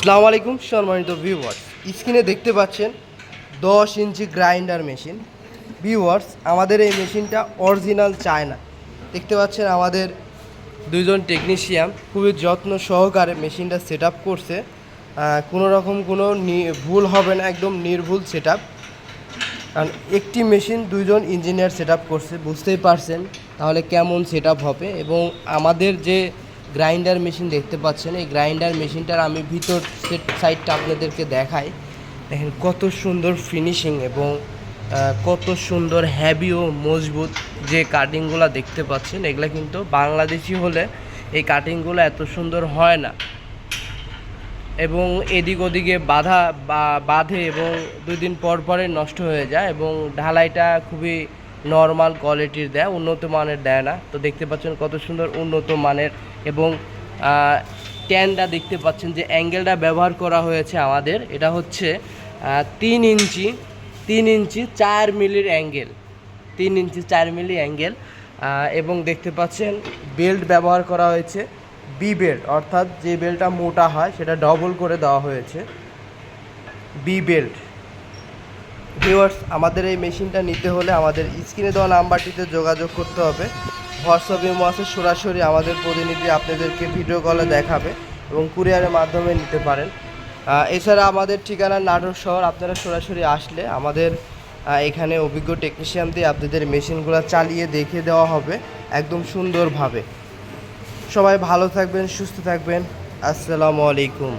আসসালামু আলাইকুম সম্মানিত ভিউয়ার্স, স্ক্রিনে দেখতে পাচ্ছেন 10 ইঞ্চি গ্রাইন্ডার মেশিন। ভিউয়ার্স, আমাদের এই মেশিনটা অরিজিনাল চায়না। দেখতে পাচ্ছেন আমাদের দুইজন টেকনিশিয়ান খুবই যত্ন সহকারে মেশিনটা সেট আপ করছে। কোনো রকম কোনো ভুল হবে না, একদম নির্ভুল সেট আপ। কারণ একটি মেশিন দুইজন ইঞ্জিনিয়ার সেট আপ করছে, বুঝতেই পারছেন তাহলে কেমন সেট আপ হবে। এবং আমাদের যে গ্রাইন্ডার মেশিন দেখতে পাচ্ছেন, এই গ্রাইন্ডার মেশিনটার আমি ভিতর সাইডটা আপনাদেরকে দেখাই। দেখেন কত সুন্দর ফিনিশিং এবং কত সুন্দর হ্যাভি ও মজবুত যে কাটিংগুলো দেখতে পাচ্ছেন, এগুলো কিন্তু বাংলাদেশি হলে এই কাটিংগুলো এত সুন্দর হয় না এবং এদিক ওদিকে বাঁধে এবং 2 দিন পর পরে নষ্ট হয়ে যায় এবং ঢালাইটা খুবই নর্মাল কোয়ালিটির দেয়, উন্নত মানের দেয় না। তো দেখতে পাচ্ছেন কত সুন্দর উন্নত মানের এবং ট্যানটা দেখতে পাচ্ছেন যে অ্যাঙ্গেলটা ব্যবহার করা হয়েছে আমাদের, এটা হচ্ছে 3 ইঞ্চি 4 মিলির অ্যাঙ্গেল, 3 ইঞ্চি 4 মিলি অ্যাঙ্গেল। এবং দেখতে পাচ্ছেন বেল্ট ব্যবহার করা হয়েছে বি বেল্ট, অর্থাৎ যে বেল্টটা মোটা হয় সেটা ডবল করে দেওয়া হয়েছে বি বেল্ট। ভিউয়ার্স, আমাদের এই মেশিনটা নিতে হলে আমাদের স্ক্রিনে দেওয়া নাম্বারটিতে যোগাযোগ করতে হবে। হোয়াটসঅ্যাপ ইমো আছে, সরাসরি আমাদের প্রতিনিধি আপনাদেরকে ভিডিও কলে দেখাবে এবং কুরিয়ারের মাধ্যমে নিতে পারেন। এছাড়া আমাদের ঠিকানা নাটোর শহর। আপনারা সরাসরি আসলে আমাদের এখানে অভিজ্ঞ টেকনিশিয়ান দিয়ে আপনাদের মেশিনগুলো চালিয়ে দেখে দেওয়া হবে একদম সুন্দরভাবে। সবাই ভালো থাকবেন, সুস্থ থাকবেন। আসসালামু আলাইকুম।